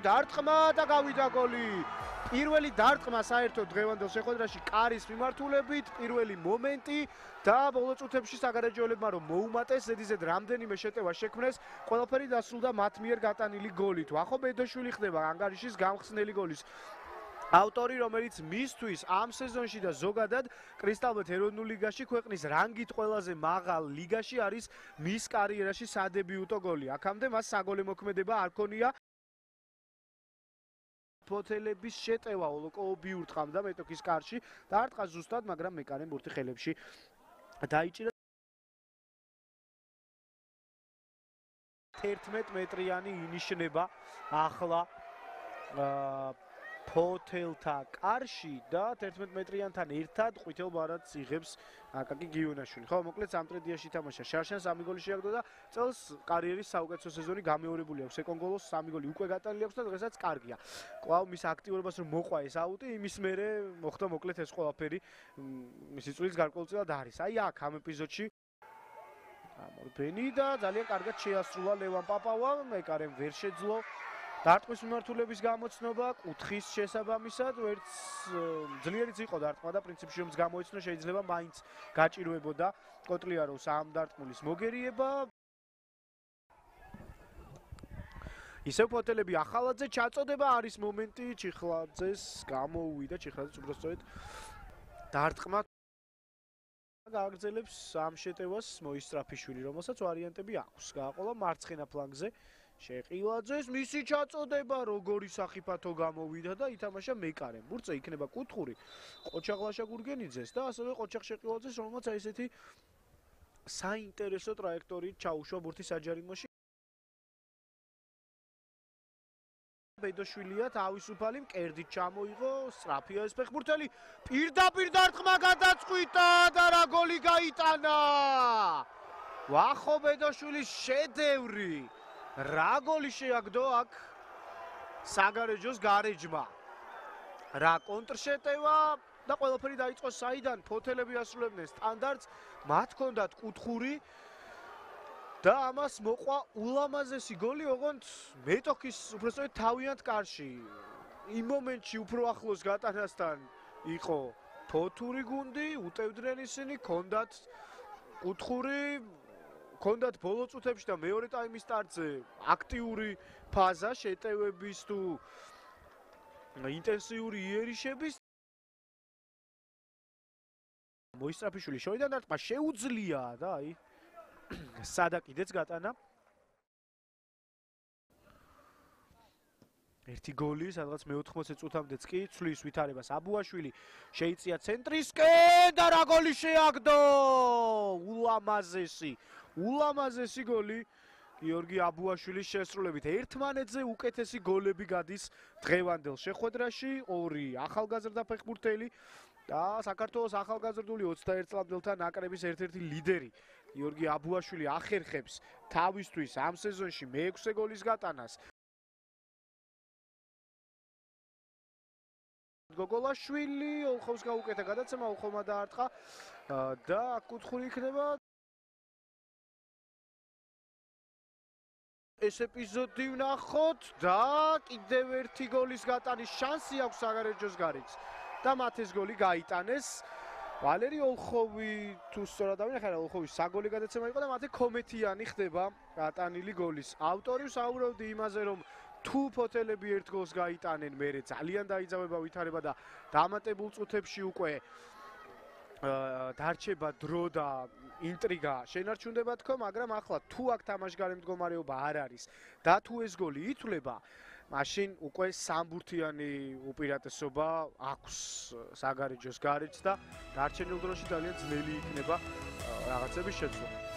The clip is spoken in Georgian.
დარტყმა და გავიდა გოლი. პირველი დარტყმა საერთოდ დღევანდელ შეხვედრაში კარის მიმართულებით, პირველი მომენტი და ბოლო წუთებში საგარეჯოელებმა რომ მოუმატეს, ზედიზედ რამდენიმე შეტევა შექმნეს, ყველაფერი დასრულდა მათ მიერ გატანილი გოლით. ვახო ბედოშვილი ხდება ანგარიშის გამხსნელი გოლის ავტორი, რომელიც მისთვის ამ სეზონში და ზოგადად კრისტალბეთ ეროვნულ ლიგაში ქვეყნის რანგით ყველაზე მაღალ ლიგაში არის მის კარიერაში სადებიუტო გოლი. აქამდე მას საგოლე მოქმედება არ ქონია. ფოთელების შეტევა ოლოკოვი ურტყამდა მეტოქის კარში და არტყა ზუსტად, მაგრამ მეკარემ ბურთი ხელებში დაიჭირა. 11 მეტრიანი ინიშნება ახლა ფოთელთა კარში და 11 მეტრიანთან ერთად ყვითელ ბარათს იღებს აკაკი გიუნაშვილი. ხო, მოკლედ სამტრედიაში თამაშა. შარშანს 3 გოლი შეაგდო და წელს კარიერის საუკეთესო სეზონი გამეორებული აქვს. ეკონგოლოს 3 გოლი უკვე გატანილი აქვს და დღესაც კარგია. კვლავ მის აქტიურობას რომ მოყვა ეს აუტი, იმის მერე მოხდა მოკლედ ეს ყველაფერი მისი წვლის გარკვეულწილად არის. აი აქ ამ ეპიზოდში ამორბენი და ძალიან კარგად შეასრულა ლევან პაპავა, მეკარემ ვერ შეძლო დარტყმის მიმართულების გამოცნობა, კუთხის შესაბამისად, ვერც ძლიერიც იყო დარტყმა და პრინციპში რომც გამოიცნო, შეიძლება მაინც გაჭირვებოდა კოტლიაროვს ამ დარტყმულის მოგერიება. ისევ ფოთელები ახალაძე ჩაწოდება არის მომენტი, ჩიხლაძეს გამოუვიდა, ჩიხლაძეს უბრალოდ დარტყმა გააგრძელებს ამ შეტევას მოისტრაფიშვილი, რომელსაც ვარიანტები აქვს. გააყოლა მარცხენა ფლანგზე შეყილაძეს, მისი ჩაწოდება როგორი სახიფათო გამოვიდა და ითამაშა მეკარემ. ბურთზე იქნება კუთხური ყოჩაღლაშა გურგენიძეს და ასევე ყოჩაღ შეყილაძეს, რომელმაც აი ესეთი საინტერესო ტრაექტორიით ჩაუშვა ბურთი საჯარიმოში. ბედოშვილია თავისუფალი მკერდით ჩამოიღო, სწრაფია ეს ფეხბურთელი, პირდაპირ დარტყმა გადაწყვიტა და რა გოლი გაიტანა. ვახო ბედოშვილის შედევრი. რა გოლი შეაგდო აქ საგარეჯოს გარეჯმა. რა კონტრშეტევა და ყველაფერი დაიწყო საიდან ფოთელები ასრულებდნენ სტანდარტს, მათ ჰქონდათ კუთხური და ამას მოყვა ულამაზესი გოლი, ოღონდ მეტოქის უბრალოდ თავიანთ კარში. იმ მომენტში უფრო ახლოს გატანასთან იყო ფოთური გუნდი, უტევდნენ ისინი, ჰქონდათ კუთხური, ჰქონდათ ბოლო წუთებში და მეორე ტაიმის სტარტზე აქტიური ფაზა შეტევების თუ ინტენსიური იერიშების. მოისტრაფიშვილი შორიდან დარტყმა შეუძლია და აი სადა კიდეც გატანა. ერთი გოლი, სადღაც მე-80 წუთამდეც კი ცვლის ვითარებას აბუაშვილი შეიწია ცენტრისკენ და რა გოლი შეაგდო! ულამაზესი გოლი გიორგი აბუაშვილის შესრულებით. ერთმანეთზე უკეთესი გოლები გადის დღევანდელ შეხვედრაში, ორი ახალგაზრდა ფეხბურთელი და საქართველოს ახალგაზრდული 21 წლამდელთა ნაკრების ერთ-ერთი ლიდერი გიორგი აბუაშვილი ახერხებს თავისთვის ამ სეზონში მე-6 გოლის გატანას. გოგოლაშვილი ოლხოვს გაუკეთა გადაცემა, ოლხოვმა დაარტყა და კუთხური იქნება. ეს ეპიზოდი ვნახოთ და კიდევ ერთი გოლის გატანის შანსი აქვს საგარეჯოს გარეთ და მათ ეს გოლი გაიტანეს. ვალერი ოლხოვი თუ სწორად დავინახე, ოლხოვის საგოლი გადაცემა იყო და მათე კომეთიანი ხდება გატანილი გოლის ავტორი. ვსაუბრობდი იმაზე, რომ თუ ფოთელები ერთ გოლს გაიტანენ, მერე ძალიან დაიძავება ვითარება და დამატებულ წუთებში უკვე დარჩება დრო და ინტრიგა შენარჩუნდება თქო, მაგრამ ახლა თუ აქ თამაშგარე მდგომარეობა არ არის და თუ ეს გოლი ითვლება, მაშინ უკვე სამბურთიანი უპირატესობა აქვს საგარეჯოს გარეჯს და დარჩენილ დროში ძალიან ძნელი იქნება რაღაცების შეცვლა.